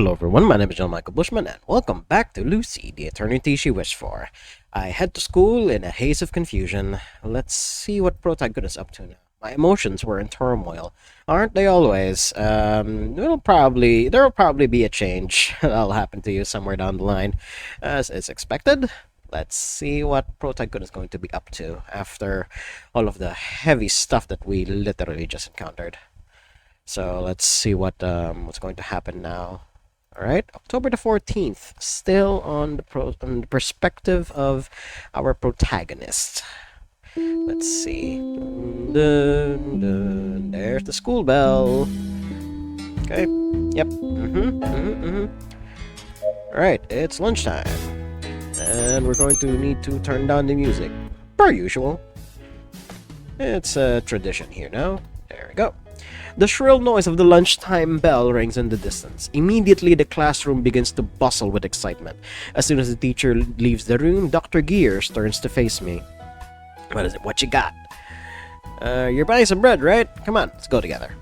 Hello everyone, my name is John Michael Bushman and welcome back to Lucy, the eternity she wished for. I head to school in a haze of confusion. Let's see what protagonist is up to now. My emotions were in turmoil. Aren't they always? There'll probably be a change that'll happen to you somewhere down the line. As is expected. Let's see what protagonist is going to be up to after all of the heavy stuff that we literally just encountered. So let's see what's going to happen now. All right, October the 14th, still on the perspective of our protagonist. Let's see. Dun, dun, there's the school bell. Okay. Yep. All right, it's lunchtime, and we're going to need to turn down the music, per usual. It's a tradition here now. There we go. The shrill noise of the lunchtime bell rings in the distance. Immediately, the classroom begins to bustle with excitement. As soon as the teacher leaves the room, Dr. Gears turns to face me. What is it? What you got? You're buying some bread, right? Come on, let's go together.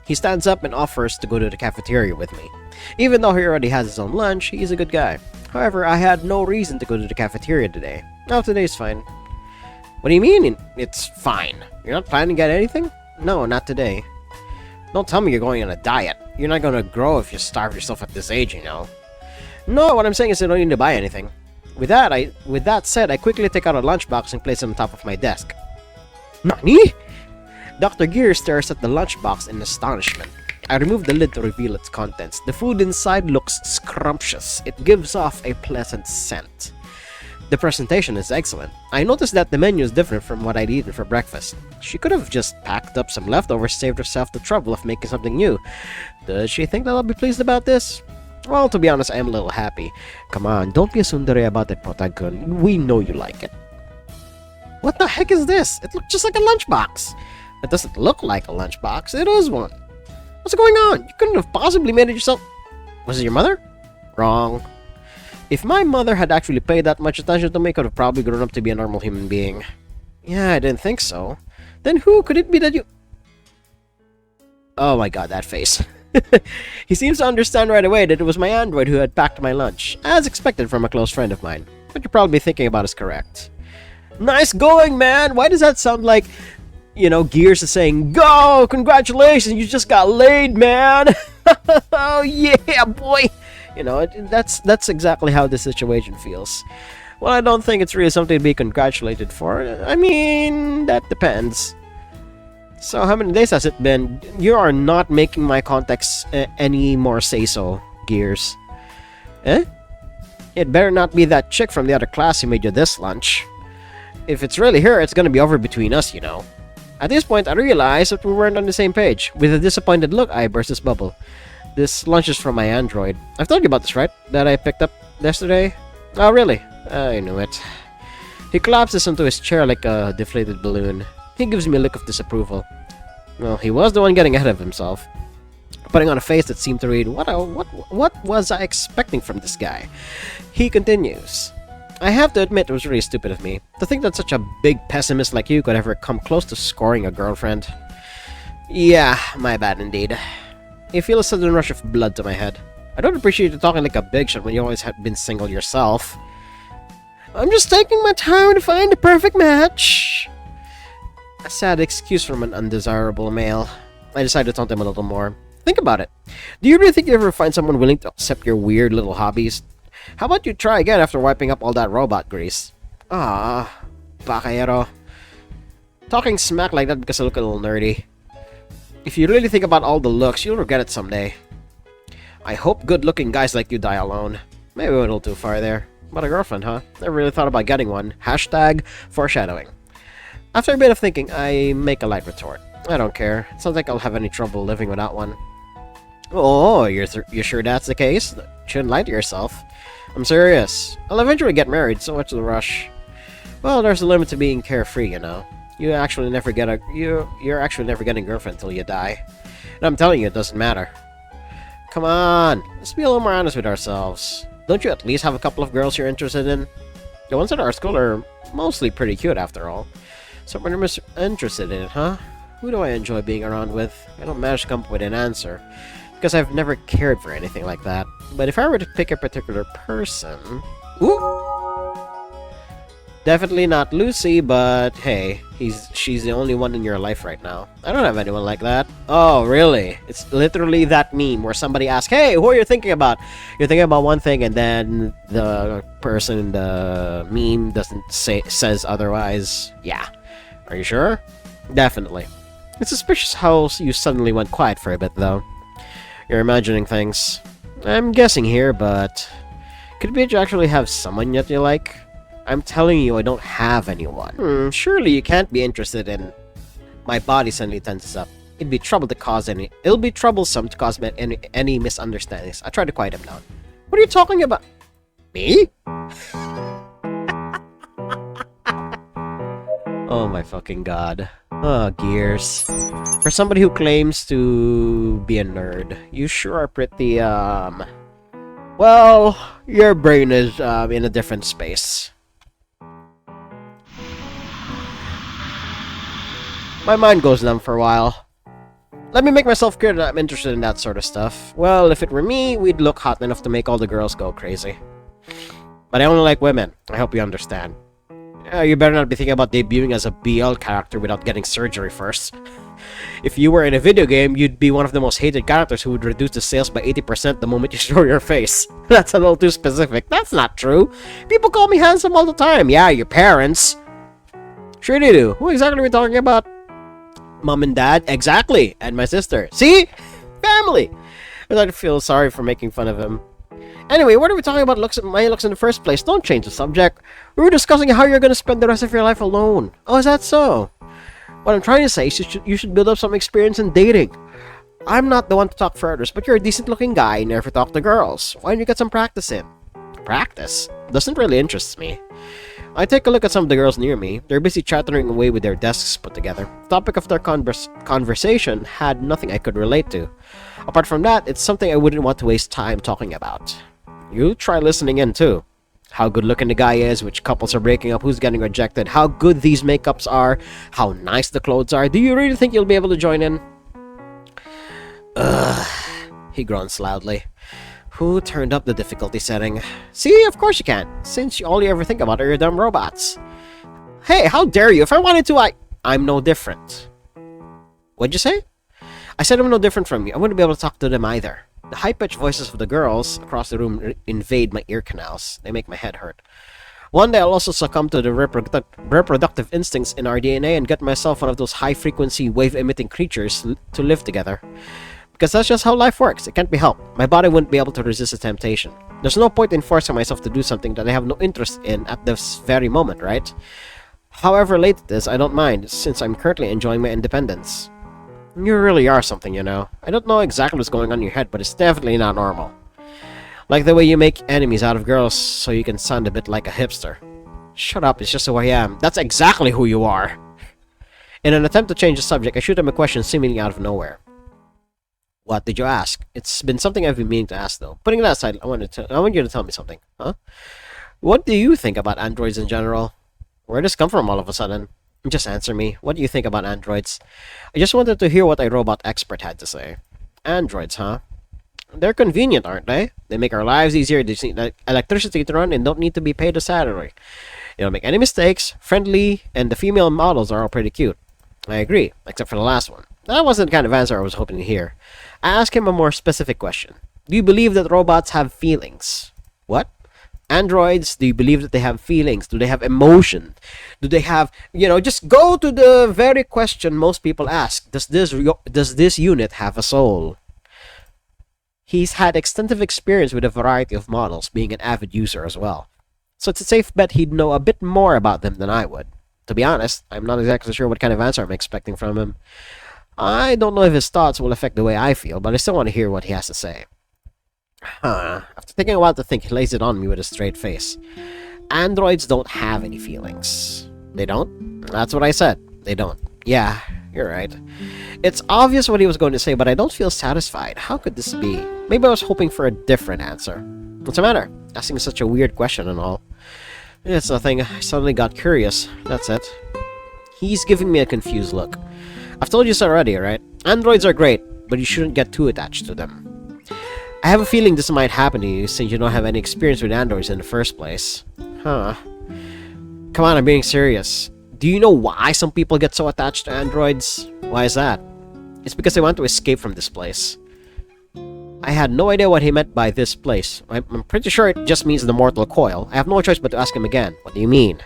He stands up and offers to go to the cafeteria with me. Even though he already has his own lunch, he's a good guy. However, I had no reason to go to the cafeteria today. Oh, today's fine. What do you mean, it's fine? You're not planning to get anything? No, not today. Don't tell me you're going on a diet. You're not going to grow if you starve yourself at this age, you know. No, what I'm saying is I don't need to buy anything. With that said, I quickly take out a lunchbox and place it on top of my desk. Nani? Dr. Gear stares at the lunchbox in astonishment. I remove the lid to reveal its contents. The food inside looks scrumptious. It gives off a pleasant scent. The presentation is excellent. I noticed that the menu is different from what I'd eaten for breakfast. She could have just packed up some leftovers, saved herself the trouble of making something new. Does she think that I'll be pleased about this? Well, to be honest, I am a little happy. Come on, don't be a tsundere about it, Protagon. We know you like it. What the heck is this? It looks just like a lunchbox. It doesn't look like a lunchbox. It is one. What's going on? You couldn't have possibly made it yourself. Was it your mother? Wrong. If my mother had actually paid that much attention to me, I could have probably grown up to be a normal human being. Yeah, I didn't think so. Then who could it be that you... Oh my god, that face. He seems to understand right away that it was my android who had packed my lunch, as expected from a close friend of mine. What you're probably thinking about is correct. Nice going, man! Why does that sound like, you know, Gears is saying, Go! Congratulations, you just got laid, man! Oh yeah, boy! You know, that's exactly how the situation feels. Well, I don't think it's really something to be congratulated for. I mean, that depends. So, how many days has it been? You are not making my context any more say-so, Gears. Eh? It better not be that chick from the other class who made you this lunch. If it's really her, it's gonna be over between us, you know. At this point, I realized that we weren't on the same page. With a disappointed look, I burst this bubble. This lunch is from my android. I've told you about this, right? That I picked up yesterday? Oh, really? I knew it. He collapses into his chair like a deflated balloon. He gives me a look of disapproval. Well, he was the one getting ahead of himself, putting on a face that seemed to read, What was I expecting from this guy? He continues. I have to admit it was really stupid of me. To think that such a big pessimist like you could ever come close to scoring a girlfriend. Yeah, my bad indeed. I feel a sudden rush of blood to my head. I don't appreciate you talking like a big shot when you always have been single yourself. I'm just taking my time to find the perfect match. A sad excuse from an undesirable male. I decided to taunt him a little more. Think about it. Do you really think you ever find someone willing to accept your weird little hobbies? How about you try again after wiping up all that robot grease? Ah, bakayero. Talking smack like that because I look a little nerdy. If you really think about all the looks, you'll regret it someday. I hope good-looking guys like you die alone. Maybe a little too far there. But a girlfriend, huh? Never really thought about getting one. Hashtag foreshadowing. After a bit of thinking, I make a light retort. I don't care. It sounds like I'll have any trouble living without one. Oh, you sure that's the case? Shouldn't lie to yourself. I'm serious. I'll eventually get married, so what's the rush? Well, there's a limit to being carefree, you know. You're actually never getting a girlfriend until you die. And I'm telling you, it doesn't matter. Come on, let's be a little more honest with ourselves. Don't you at least have a couple of girls you're interested in? The ones at our school are mostly pretty cute after all. So when you're interested in it, huh? Who do I enjoy being around with? I don't manage to come up with an answer, because I've never cared for anything like that. But if I were to pick a particular person... Ooh! Definitely not Lucy, but hey, she's the only one in your life right now. I don't have anyone like that. Oh, really? It's literally that meme where somebody asks, hey, who are you thinking about? You're thinking about one thing, and then the person in the meme says otherwise. Yeah. Are you sure? Definitely. It's suspicious how you suddenly went quiet for a bit, though. You're imagining things. I'm guessing here, but... Could it be that you actually have someone that you like? I'm telling you, I don't have anyone. Surely you can't be interested in... My body suddenly tenses up. It'll be troublesome to cause any misunderstandings. I tried to quiet him down. What are you talking about? Me? Oh my fucking god. Oh, Gears. For somebody who claims to be a nerd, you sure are pretty, well, your brain is, in a different space. My mind goes numb for a while. Let me make myself clear that I'm interested in that sort of stuff. Well, if it were me, we'd look hot enough to make all the girls go crazy. But I only like women. I hope you understand. You better not be thinking about debuting as a BL character without getting surgery first. If you were in a video game, you'd be one of the most hated characters who would reduce the sales by 80% the moment you show your face. That's a little too specific. That's not true. People call me handsome all the time. Yeah, your parents. Sure they do. Who exactly are we talking about? Mom and Dad? Exactly! And my sister. See? Family! I thought I feel sorry for making fun of him. Anyway, what are we talking about my looks in the first place? Don't change the subject. We were discussing how you're gonna spend the rest of your life alone. Oh, is that so? What I'm trying to say is you should build up some experience in dating. I'm not the one to talk for others, but you're a decent-looking guy and never talk to girls. Why don't you get some practice in? Practice? Doesn't really interest me. I take a look at some of the girls near me. They're busy chattering away with their desks put together. The topic of their conversation had nothing I could relate to. Apart from that, it's something I wouldn't want to waste time talking about. You try listening in too. How good looking the guy is, which couples are breaking up, who's getting rejected, how good these makeups are, how nice the clothes are. Do you really think you'll be able to join in? Ugh, he grunts loudly. Who turned up the difficulty setting? See, of course you can, since all you ever think about are your dumb robots. Hey, how dare you? If I wanted to, I'm no different. What'd you say? I said I'm no different from you. I wouldn't be able to talk to them either. The high-pitched voices of the girls across the room invade my ear canals. They make my head hurt. One day I'll also succumb to the reproductive instincts in our DNA and get myself one of those high-frequency wave-emitting creatures to live together. Because that's just how life works. It can't be helped. My body wouldn't be able to resist the temptation. There's no point in forcing myself to do something that I have no interest in at this very moment, right? However late it is, I don't mind, since I'm currently enjoying my independence. You really are something, you know. I don't know exactly what's going on in your head, but it's definitely not normal. Like the way you make enemies out of girls so you can sound a bit like a hipster. Shut up, it's just who I am. That's exactly who you are! In an attempt to change the subject, I shoot him a question seemingly out of nowhere. What did you ask? It's been something I've been meaning to ask, though. Putting that aside, I want you to tell me something. Huh? What do you think about androids in general? Where did this come from all of a sudden? Just answer me. What do you think about androids? I just wanted to hear what a robot expert had to say. Androids, huh? They're convenient, aren't they? They make our lives easier. They need electricity to run and don't need to be paid a salary. They don't make any mistakes, friendly, and the female models are all pretty cute. I agree, except for the last one. That wasn't the kind of answer I was hoping to hear. I asked him a more specific question. Do you believe that robots have feelings? What? Androids, do you believe that they have feelings? Do they have emotion? Do they have, just go to the very question most people ask. Does this unit have a soul? He's had extensive experience with a variety of models, being an avid user as well. So it's a safe bet he'd know a bit more about them than I would. To be honest, I'm not exactly sure what kind of answer I'm expecting from him. I don't know if his thoughts will affect the way I feel, but I still want to hear what he has to say. After taking a while to think, he lays it on me with a straight face. Androids don't have any feelings. They don't? That's what I said. They don't. Yeah, you're right. It's obvious what he was going to say, but I don't feel satisfied. How could this be? Maybe I was hoping for a different answer. What's the matter? Asking such a weird question and all. It's nothing. I suddenly got curious. That's it. He's giving me a confused look. I've told you so already, right? Androids are great, but you shouldn't get too attached to them. I have a feeling this might happen to you since you don't have any experience with androids in the first place. Huh. Come on, I'm being serious. Do you know why some people get so attached to androids? Why is that? It's because they want to escape from this place. I had no idea what he meant by this place. I'm pretty sure it just means the mortal coil. I have no choice but to ask him again. What do you mean?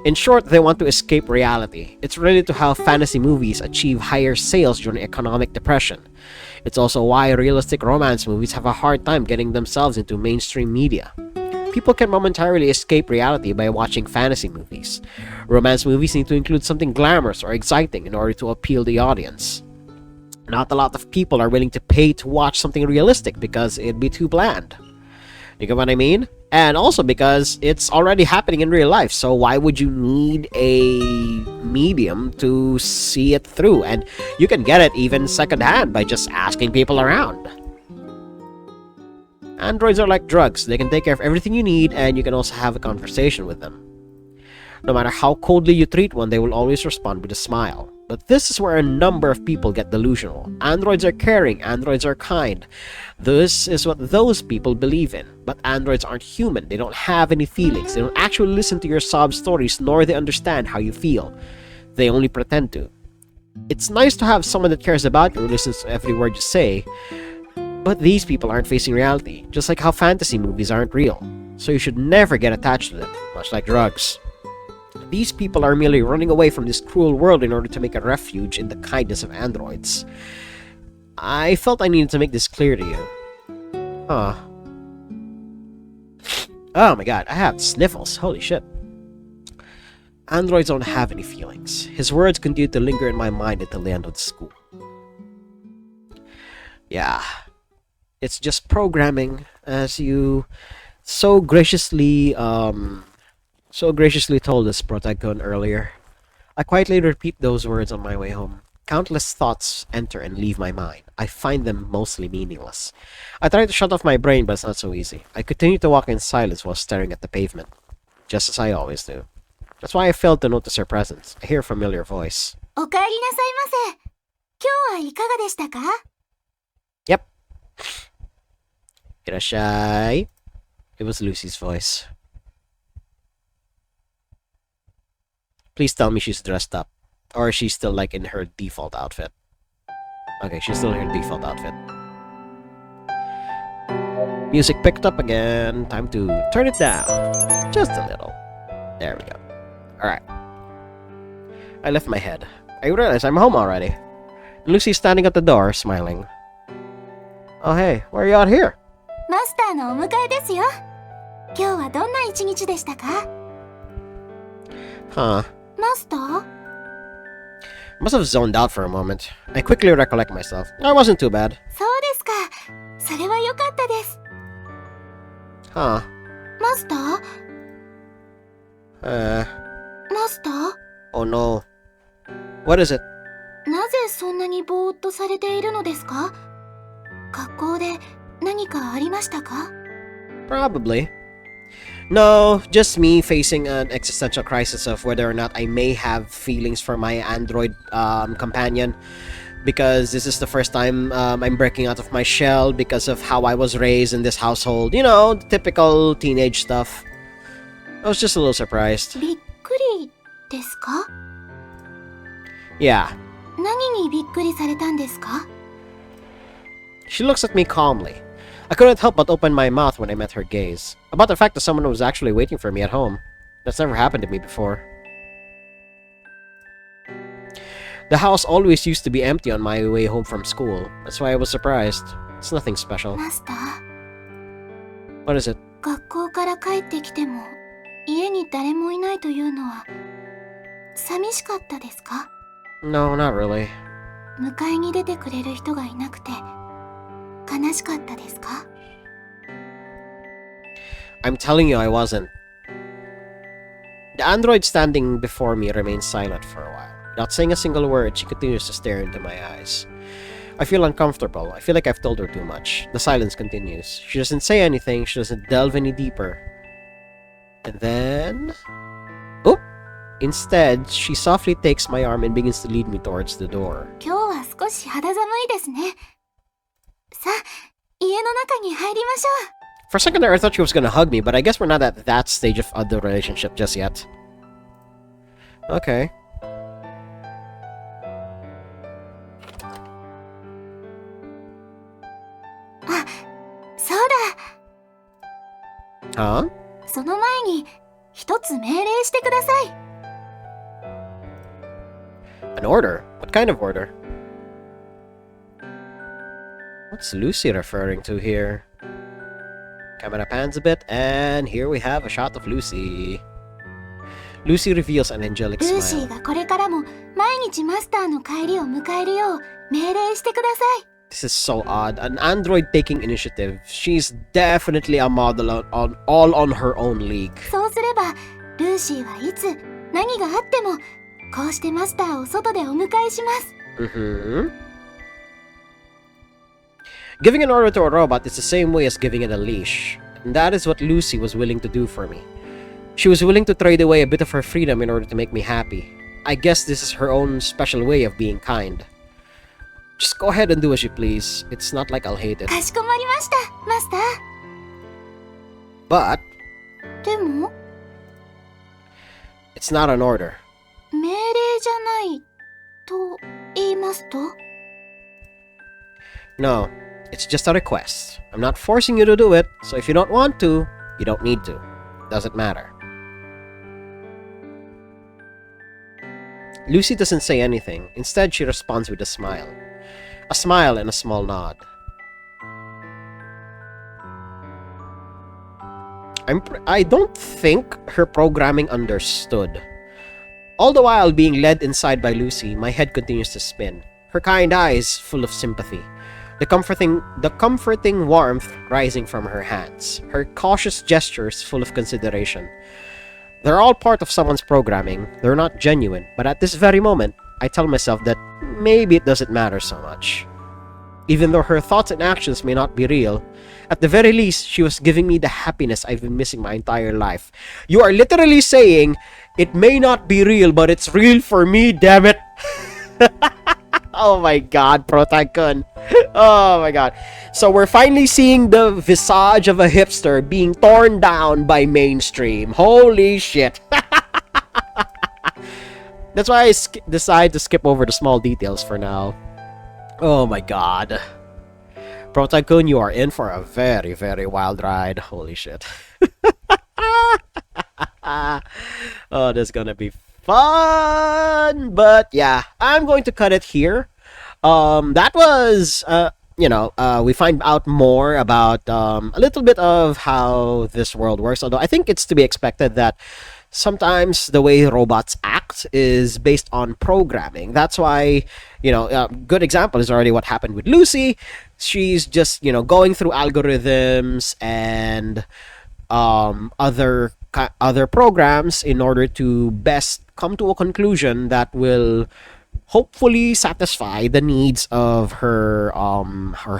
In short, they want to escape reality. It's related to how fantasy movies achieve higher sales during economic depression. It's also why realistic romance movies have a hard time getting themselves into mainstream media. People can momentarily escape reality by watching fantasy movies. Romance movies need to include something glamorous or exciting in order to appeal the audience. Not a lot of people are willing to pay to watch something realistic because it'd be too bland. You get what I mean? And also because it's already happening in real life, so why would you need a medium to see it through? And you can get it even secondhand by just asking people around. Androids are like drugs. They can take care of everything you need, and you can also have a conversation with them. No matter how coldly you treat one, they will always respond with a smile. But this is where a number of people get delusional. Androids are caring, androids are kind. This is what those people believe in. But androids aren't human, they don't have any feelings, they don't actually listen to your sob stories, nor they understand how you feel. They only pretend to. It's nice to have someone that cares about you, who listens to every word you say, but these people aren't facing reality, just like how fantasy movies aren't real. So you should never get attached to them, much like drugs. These people are merely running away from this cruel world in order to make a refuge in the kindness of androids. I felt I needed to make this clear to you. Huh. Oh my god, I have sniffles. Holy shit. Androids don't have any feelings. His words continued to linger in my mind until the end of the school. Yeah. It's just programming, as you so graciously told us, Protagcon, earlier. I quietly repeat those words on my way home. Countless thoughts enter and leave my mind. I find them mostly meaningless. I try to shut off my brain, but it's not so easy. I continue to walk in silence while staring at the pavement, just as I always do. That's why I failed to notice her presence. I hear a familiar voice. おかえりなさいませ。今日はいかがでしたか? Yep. Irashai. It was Lucy's voice. Please tell me she's dressed up. Or she's still like in her default outfit. Okay, she's still in her default outfit. Music picked up again. Time to turn it down. Just a little. There we go. Alright. I lift my head. I realize I'm home already. Lucy's standing at the door, smiling. Oh hey, why are you out here? マスターのお迎えですよ。今日はどんな一日でしたか? Huh. マスター? I must have zoned out for a moment. I quickly recollect myself. I wasn't too bad. そうですか。それは良かったです。Huh. マスター? マスター? Oh no. What is it? なぜそんなにぼーっとされているのですか? 学校で何かありましたか? Probably. No, just me facing an existential crisis of whether or not I may have feelings for my android companion, because this is the first time I'm breaking out of my shell because of how I was raised in this household. You know, the typical teenage stuff. I was just a little surprised. びっくりですか? Yeah. 何にびっくりされたんですか? She looks at me calmly. I couldn't help but open my mouth when I met her gaze. About the fact that someone was actually waiting for me at home. That's never happened to me before. The house always used to be empty on my way home from school. That's why I was surprised. It's nothing special. マスター? What is it? 学校から帰ってきても家に誰もいないというのは寂しかったですか? No, not really. 迎えに出てくれる人がいなくて悲しかったですか? I'm telling you I wasn't. The android standing before me remains silent for a while. Without saying a single word, she continues to stare into my eyes. I feel uncomfortable. I feel like I've told her too much. The silence continues. She doesn't say anything. She doesn't delve any deeper. And then... Oh! Instead, she softly takes my arm and begins to lead me towards the door. 今日は少し肌寒いですね。さあ、家の中に入りましょ For a second there, I thought she was gonna hug me, but I guess we're not at that stage of the relationship just yet. Okay. う。あ、そうだ。 Huh? その前に一つ命令してください。 An order? What kind of order? What's Lucy referring to here? Camera pans a bit, and here we have a shot of Lucy. Lucy reveals an angelic ルーシー smile. がこれからも毎日マスターの帰りを迎えるよう命令してください。 This is so odd. An android taking initiative. She's definitely a model on all on her own league. そうすればルーシーはいつ何があってもこうしてマスターを外でお迎えします。 Giving an order to a robot is the same way as giving it a leash. And that is what Lucy was willing to do for me. She was willing to trade away a bit of her freedom in order to make me happy. I guess this is her own special way of being kind. Just go ahead and do as you please. It's not like I'll hate it. かしこまりました、マスタ But ー。でも it's not an order. 命令じゃないと言いますと No, it's just a request. I'm not forcing you to do it, so if you don't want to, you don't need to. Doesn't matter. Lucy doesn't say anything. Instead, she responds with a smile. A smile and a small nod. I don't think her programming understood. All the while being led inside by Lucy, my head continues to spin. Her kind eyes full of sympathy. The comforting warmth rising from her hands. Her cautious gestures full of consideration. They're all part of someone's programming. They're not genuine, but at this very moment, I tell myself that maybe it doesn't matter so much. Even though her thoughts and actions may not be real, at the very least, she was giving me the happiness I've been missing my entire life. You are literally saying, it may not be real, but it's real for me, damn it! Oh my god, Pro-Tycoon. Oh my god. So we're finally seeing the visage of a hipster being torn down by mainstream. Holy shit. That's why I decide to skip over the small details for now. Oh my god. Pro-Tycoon, you are in for a very, very wild ride. Holy shit. Oh, this is gonna be fun. But yeah, I'm going to cut it here. That was, we find out more about a little bit of how this world works. Although I think it's to be expected that sometimes the way robots act is based on programming. That's why, good example is already what happened with Lucy. She's just, going through algorithms and other programs in order to best come to a conclusion that will hopefully satisfy the needs of her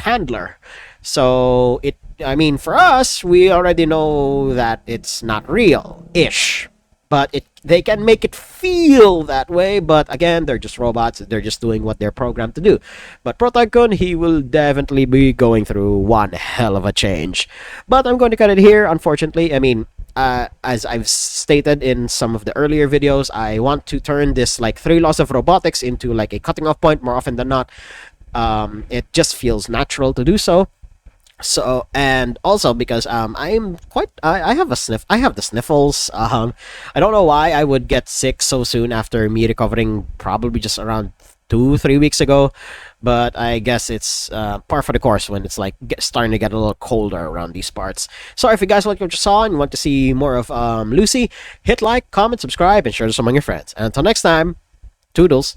handler. So for us, we already know that it's not real-ish. But they can make it feel that way. But again, they're just robots. They're just doing what they're programmed to do. But Pro-Tycoon, he will definitely be going through one hell of a change. But I'm going to cut it here, unfortunately. As I've stated in some of the earlier videos, I want to turn this 3 laws of robotics into a cutting off point more often than not. It just feels natural to do so. So, and also because I have the sniffles. I don't know why I would get sick so soon after me recovering probably just around 2-3 weeks ago, but I guess it's par for the course when it's starting to get a little colder around these parts. So if you guys like what you saw and want to see more of Lucy, hit like, comment, subscribe, and share this among your friends. And until next time, toodles.